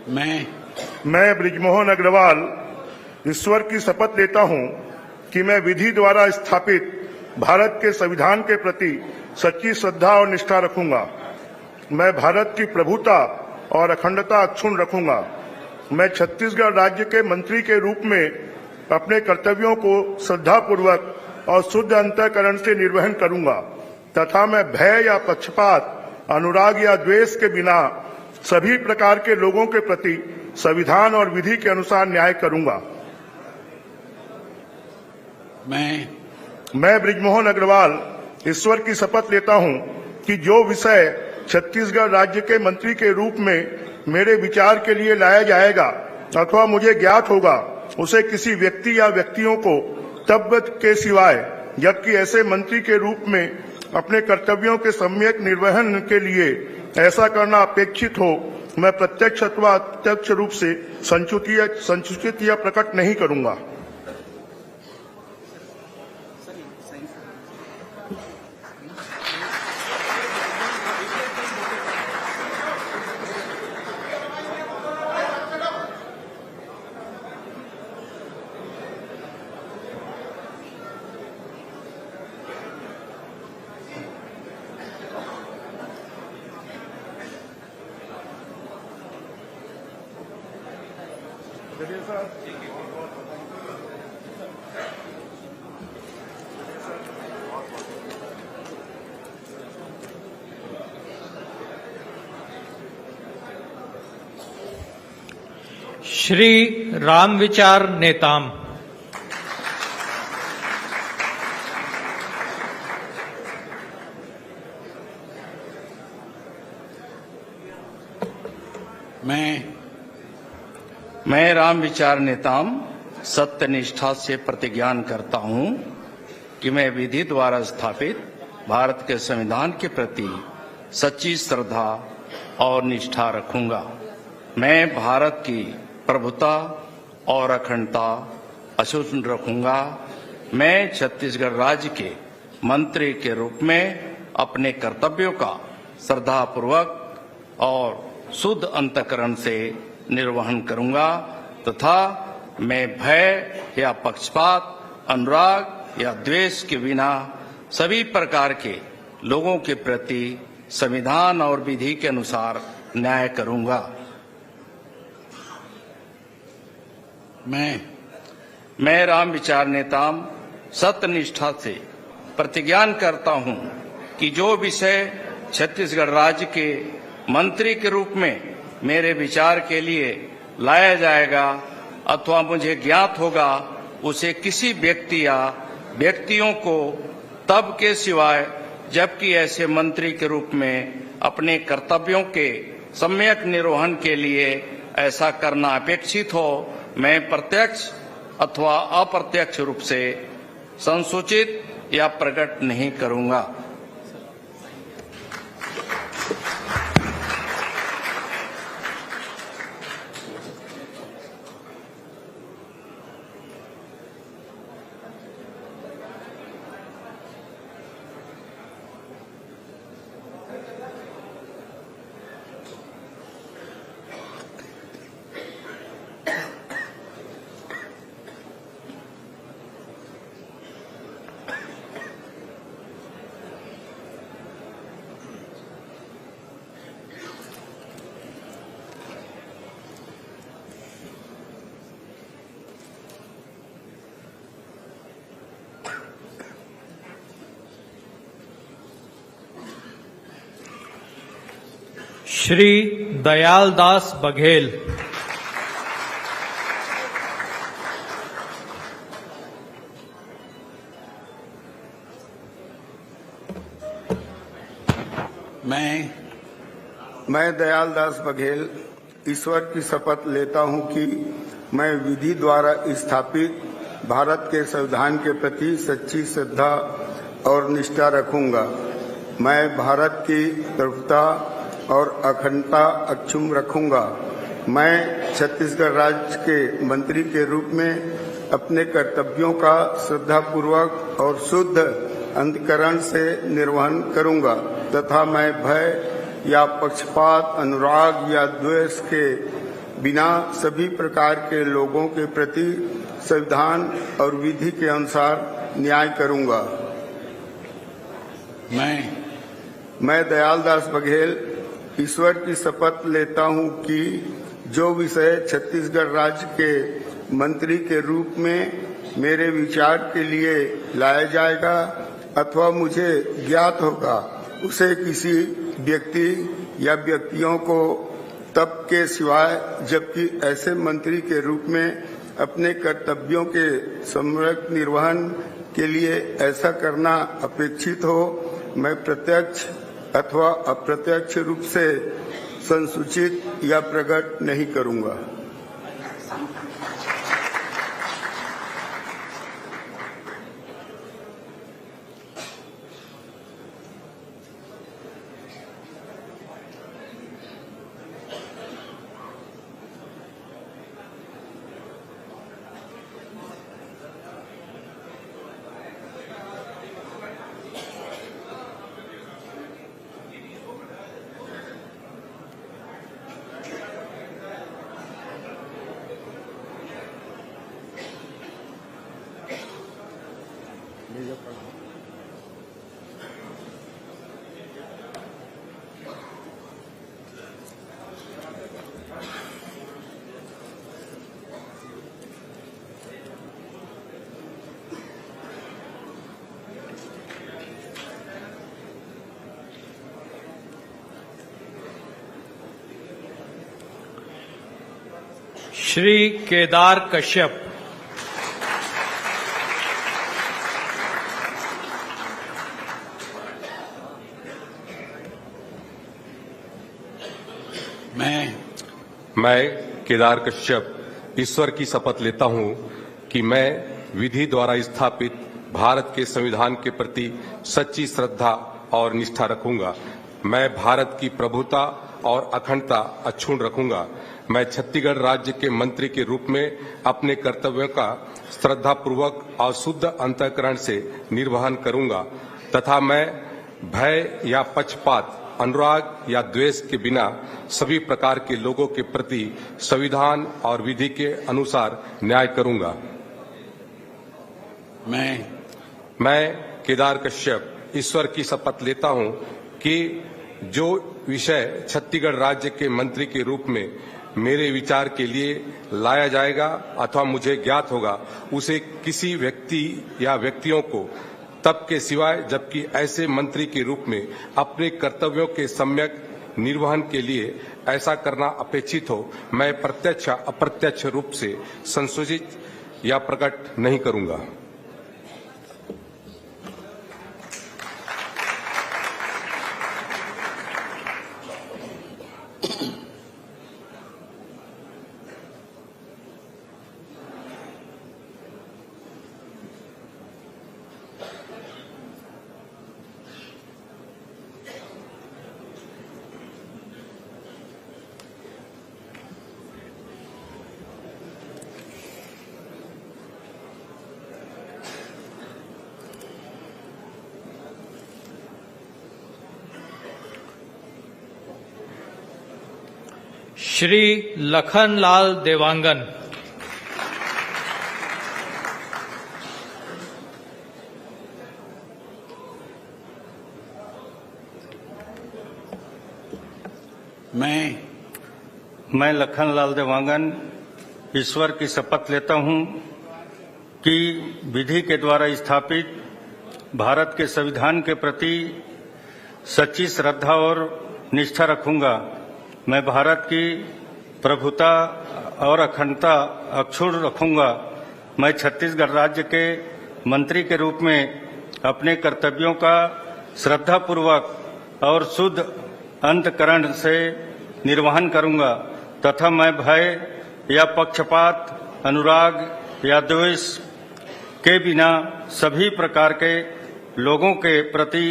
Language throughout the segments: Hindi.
मैं बृजमोहन अग्रवाल ईश्वर की शपथ लेता हूं कि मैं विधि द्वारा स्थापित भारत के संविधान के प्रति सच्ची श्रद्धा और निष्ठा रखूंगा। मैं भारत की प्रभुता और अखंडता अक्षुण्ण रखूंगा। मैं छत्तीसगढ़ राज्य के मंत्री के रूप में अपने कर्तव्यों को श्रद्धापूर्वक और शुद्ध अंतःकरण से निर्वहन करूंगा तथा मैं भय या पक्षपात, अनुराग या द्वेष के बिना सभी प्रकार के लोगों के प्रति संविधान और विधि के अनुसार न्याय करूंगा। मैं बृजमोहन अग्रवाल ईश्वर की शपथ लेता हूं कि जो विषय छत्तीसगढ़ राज्य के मंत्री के रूप में मेरे विचार के लिए लाया जाएगा अथवा मुझे ज्ञात होगा, उसे किसी व्यक्ति या व्यक्तियों को तब के सिवाय, जबकि ऐसे मंत्री के रूप में अपने कर्तव्यों के सम्यक निर्वहन के लिए ऐसा करना अपेक्षित हो, मैं प्रत्यक्ष अथवा अप्रत्यक्ष रूप से संसूचित या प्रकट नहीं करूंगा। श्री रामविचार नेताम। मैं रामविचार नेताम सत्य निष्ठा से प्रतिज्ञान करता हूं कि मैं विधि द्वारा स्थापित भारत के संविधान के प्रति सच्ची श्रद्धा और निष्ठा रखूंगा। मैं भारत की प्रभुता और अखंडता अक्षुण्ण रखूंगा। मैं छत्तीसगढ़ राज्य के मंत्री के रूप में अपने कर्तव्यों का श्रद्धापूर्वक और शुद्ध अंतःकरण से निर्वहन करूंगा तथा मैं भय या पक्षपात, अनुराग या द्वेष के बिना सभी प्रकार के लोगों के प्रति संविधान और विधि के अनुसार न्याय करूंगा। मैं रामविचार नेताम सत्यनिष्ठा से प्रतिज्ञान करता हूं कि जो विषय छत्तीसगढ़ राज्य के मंत्री के रूप में मेरे विचार के लिए लाया जाएगा अथवा मुझे ज्ञात होगा, उसे किसी व्यक्ति या व्यक्तियों को तब के सिवाय, जबकि ऐसे मंत्री के रूप में अपने कर्तव्यों के सम्यक निर्वहन के लिए ऐसा करना अपेक्षित हो, मैं प्रत्यक्ष अथवा अप्रत्यक्ष रूप से संसूचित या प्रकट नहीं करूंगा। श्री दयालदास बघेल। मैं दयालदास बघेल ईश्वर की शपथ लेता हूं कि मैं विधि द्वारा स्थापित भारत के संविधान के प्रति सच्ची श्रद्धा और निष्ठा रखूंगा। मैं भारत की प्रभुता और अखंडता अक्षुण्ण रखूंगा। मैं छत्तीसगढ़ राज्य के मंत्री के रूप में अपने कर्तव्यों का श्रद्धापूर्वक और शुद्ध अंतःकरण से निर्वहन करूंगा तथा मैं भय या पक्षपात, अनुराग या द्वेष के बिना सभी प्रकार के लोगों के प्रति संविधान और विधि के अनुसार न्याय करूंगा। मैं दयाल दास बघेल ईश्वर की शपथ लेता हूं कि जो विषय छत्तीसगढ़ राज्य के मंत्री के रूप में मेरे विचार के लिए लाया जाएगा अथवा मुझे ज्ञात होगा, उसे किसी व्यक्ति या व्यक्तियों को तब के सिवाय जबकि ऐसे मंत्री के रूप में अपने कर्तव्यों के सम्यक निर्वहन के लिए ऐसा करना अपेक्षित हो, मैं प्रत्यक्ष अथवा अप्रत्यक्ष रूप से संसूचित या प्रकट नहीं करूंगा। श्री केदार कश्यप। मैं केदार कश्यप ईश्वर की शपथ लेता हूं कि मैं विधि द्वारा स्थापित भारत के संविधान के प्रति सच्ची श्रद्धा और निष्ठा रखूंगा। मैं भारत की प्रभुता और अखंडता अक्षुण्ण रखूंगा। मैं छत्तीसगढ़ राज्य के मंत्री के रूप में अपने कर्तव्यों का श्रद्धापूर्वक और शुद्ध अंतःकरण से निर्वहन करूंगा तथा मैं भय या पक्षपात, अनुराग या द्वेष के बिना सभी प्रकार के लोगों के प्रति संविधान और विधि के अनुसार न्याय करूंगा। मैं केदार कश्यप ईश्वर की शपथ लेता हूं कि जो विषय छत्तीसगढ़ राज्य के मंत्री के रूप में मेरे विचार के लिए लाया जाएगा अथवा मुझे ज्ञात होगा, उसे किसी व्यक्ति या व्यक्तियों को तब के सिवाय जबकि ऐसे मंत्री के रूप में अपने कर्तव्यों के सम्यक निर्वहन के लिए ऐसा करना अपेक्षित हो, मैं प्रत्यक्ष अप्रत्यक्ष रूप से संसूचित या प्रकट नहीं करूंगा। श्री लखनलाल देवांगन। मैं लखनलाल देवांगन ईश्वर की शपथ लेता हूं कि विधि के द्वारा स्थापित भारत के संविधान के प्रति सच्ची श्रद्धा और निष्ठा रखूंगा। मैं भारत की प्रभुता और अखंडता अक्षुण्ण रखूंगा। मैं छत्तीसगढ़ राज्य के मंत्री के रूप में अपने कर्तव्यों का श्रद्धापूर्वक और शुद्ध अंतःकरण से निर्वहन करूंगा तथा मैं भय या पक्षपात, अनुराग या द्वेष के बिना सभी प्रकार के लोगों के प्रति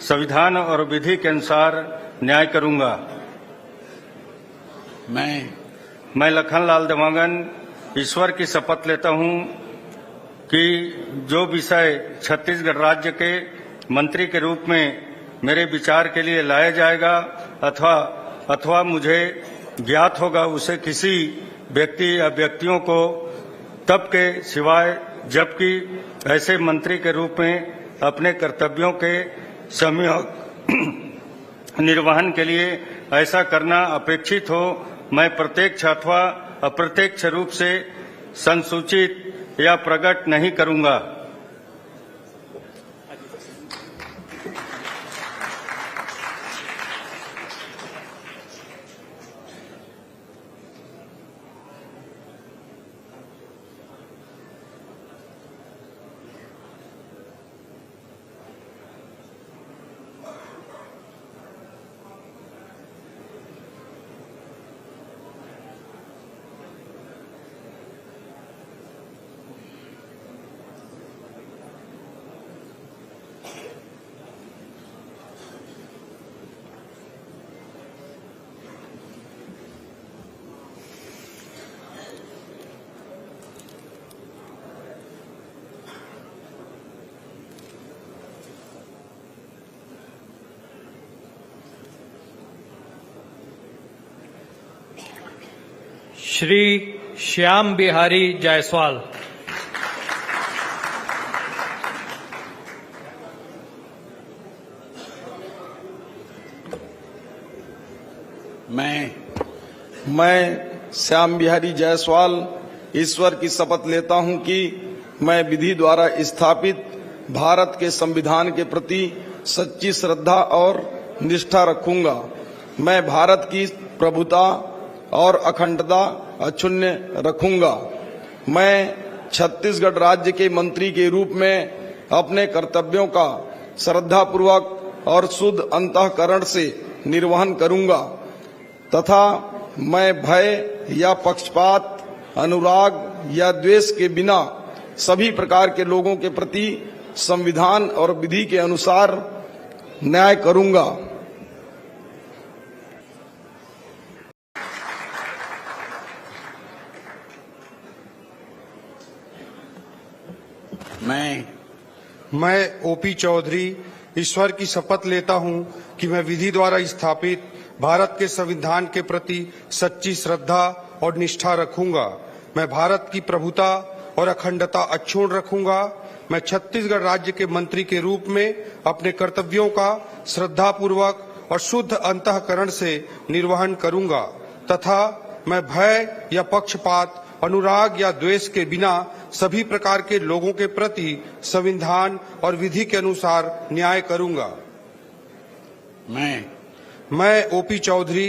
संविधान और विधि के अनुसार न्याय करूंगा। मैं लखनलाल देवांगन ईश्वर की शपथ लेता हूं कि जो विषय छत्तीसगढ़ राज्य के मंत्री के रूप में मेरे विचार के लिए लाया जाएगा अथवा मुझे ज्ञात होगा उसे किसी व्यक्ति या व्यक्तियों को तब के सिवाय जबकि ऐसे मंत्री के रूप में अपने कर्तव्यों के सम्यक निर्वहन के लिए ऐसा करना अपेक्षित हो, मैं प्रत्यक्ष अथवा अप्रत्यक्ष रूप से संसूचित या प्रकट नहीं करूंगा। श्री श्याम बिहारी जायसवाल। मैं श्याम बिहारी जायसवाल ईश्वर की शपथ लेता हूं कि मैं विधि द्वारा स्थापित भारत के संविधान के प्रति सच्ची श्रद्धा और निष्ठा रखूंगा। मैं भारत की प्रभुता और अखंडता अक्षुण्ण रखूंगा। मैं छत्तीसगढ़ राज्य के मंत्री के रूप में अपने कर्तव्यों का श्रद्धापूर्वक और शुद्ध अंतःकरण से निर्वहन करूंगा तथा मैं भय या पक्षपात, अनुराग या द्वेष के बिना सभी प्रकार के लोगों के प्रति संविधान और विधि के अनुसार न्याय करूंगा। मैं ओपी चौधरी ईश्वर की शपथ लेता हूं कि मैं विधि द्वारा स्थापित भारत के संविधान के प्रति सच्ची श्रद्धा और निष्ठा रखूंगा। मैं भारत की प्रभुता और अखंडता अक्षुण्ण रखूंगा। मैं छत्तीसगढ़ राज्य के मंत्री के रूप में अपने कर्तव्यों का श्रद्धापूर्वक और शुद्ध अंतःकरण से निर्वहन करूंगा तथा मैं भय या पक्षपात, अनुराग या द्वेष के बिना सभी प्रकार के लोगों के प्रति संविधान और विधि के अनुसार न्याय करूंगा। मैं ओपी चौधरी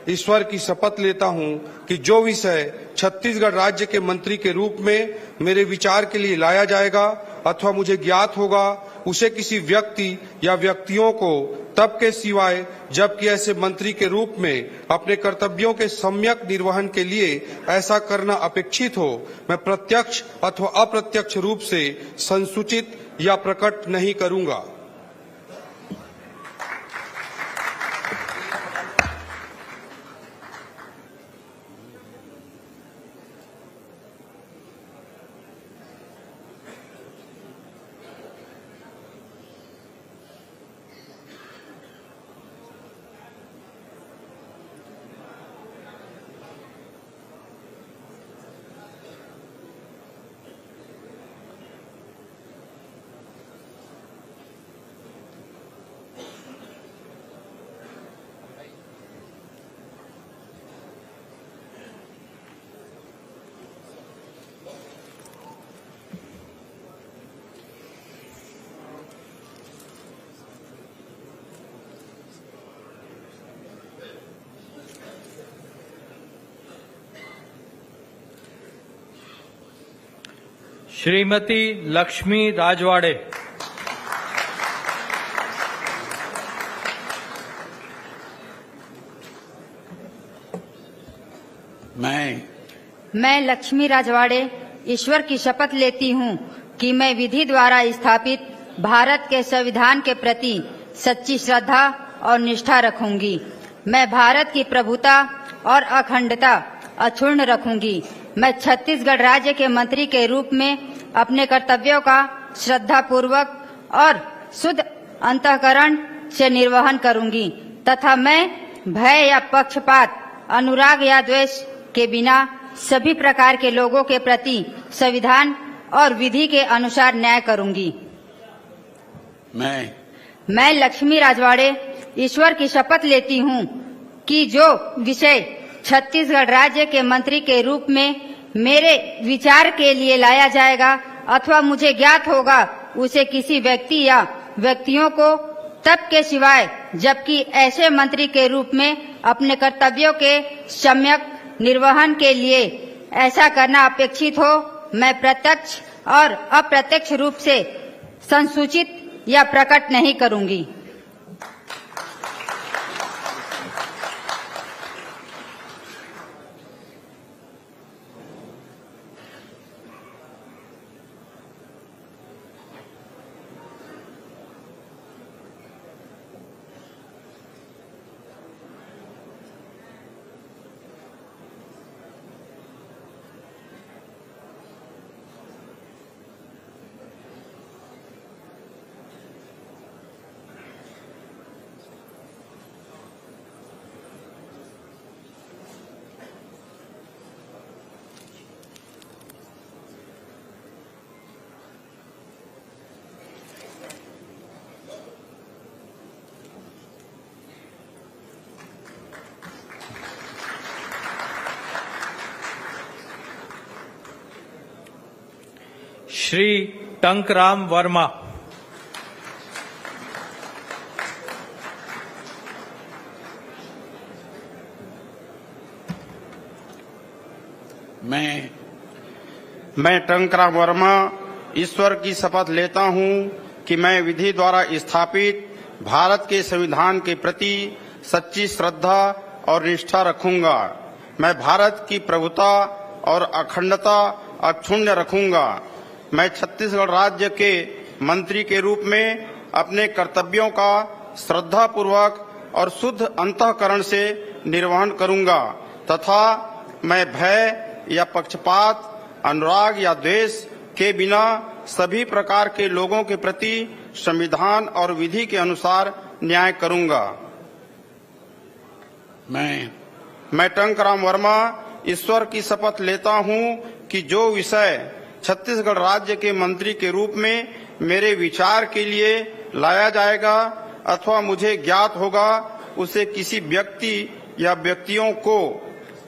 ईश्वर की शपथ लेता हूं कि जो विषय छत्तीसगढ़ राज्य के मंत्री के रूप में मेरे विचार के लिए लाया जाएगा अथवा मुझे ज्ञात होगा उसे किसी व्यक्ति या व्यक्तियों को तब के सिवाय जबकि ऐसे मंत्री के रूप में अपने कर्तव्यों के सम्यक निर्वहन के लिए ऐसा करना अपेक्षित हो, मैं प्रत्यक्ष अथवा अप्रत्यक्ष रूप से संसूचित या प्रकट नहीं करूंगा। श्रीमती लक्ष्मी राजवाड़े। मैं लक्ष्मी राजवाड़े ईश्वर की शपथ लेती हूँ कि मैं विधि द्वारा स्थापित भारत के संविधान के प्रति सच्ची श्रद्धा और निष्ठा रखूंगी। मैं भारत की प्रभुता और अखंडता अक्षुण्ण रखूंगी। मैं छत्तीसगढ़ राज्य के मंत्री के रूप में अपने कर्तव्यों का श्रद्धापूर्वक और शुद्ध अंतःकरण से निर्वहन करूंगी तथा मैं भय या पक्षपात, अनुराग या द्वेष के बिना सभी प्रकार के लोगों के प्रति संविधान और विधि के अनुसार न्याय करूंगी। मैं लक्ष्मी राजवाड़े ईश्वर की शपथ लेती हूँ कि जो विषय छत्तीसगढ़ राज्य के मंत्री के रूप में मेरे विचार के लिए लाया जाएगा अथवा मुझे ज्ञात होगा, उसे किसी व्यक्ति या व्यक्तियों को तब के सिवाय जबकि ऐसे मंत्री के रूप में अपने कर्तव्यों के सम्यक निर्वहन के लिए ऐसा करना अपेक्षित हो, मैं प्रत्यक्ष और अप्रत्यक्ष रूप से संसूचित या प्रकट नहीं करूंगी। श्री टंकराम वर्मा। मैं टंकराम वर्मा ईश्वर की शपथ लेता हूँ कि मैं विधि द्वारा स्थापित भारत के संविधान के प्रति सच्ची श्रद्धा और निष्ठा रखूंगा। मैं भारत की प्रभुता और अखंडता अक्षुण्ण रखूंगा। मैं छत्तीसगढ़ राज्य के मंत्री के रूप में अपने कर्तव्यों का श्रद्धा पूर्वक और शुद्ध अंतःकरण से निर्वहन करूंगा तथा मैं भय या पक्षपात, अनुराग या द्वेष के बिना सभी प्रकार के लोगों के प्रति संविधान और विधि के अनुसार न्याय करूंगा। मैं टंकराम वर्मा ईश्वर की शपथ लेता हूं कि जो विषय छत्तीसगढ़ राज्य के मंत्री के रूप में मेरे विचार के लिए लाया जाएगा अथवा मुझे ज्ञात होगा, उसे किसी व्यक्ति या व्यक्तियों को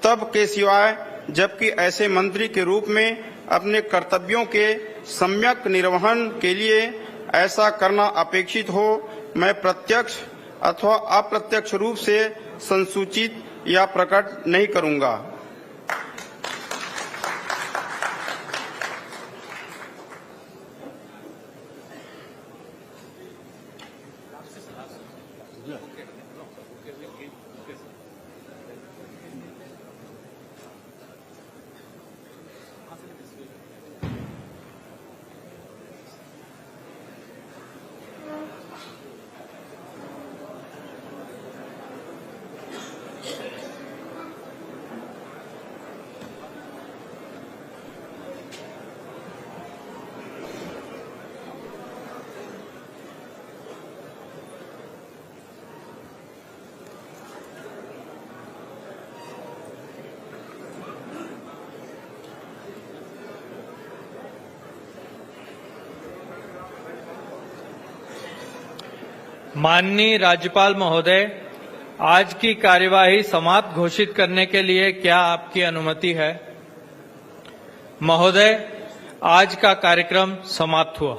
तब के सिवाय जबकि ऐसे मंत्री के रूप में अपने कर्तव्यों के सम्यक निर्वहन के लिए ऐसा करना अपेक्षित हो, मैं प्रत्यक्ष अथवा अप्रत्यक्ष रूप से संसूचित या प्रकट नहीं करूंगा। माननीय राज्यपाल महोदय, आज की कार्यवाही समाप्त घोषित करने के लिए क्या आपकी अनुमति है? महोदय, आज का कार्यक्रम समाप्त हुआ।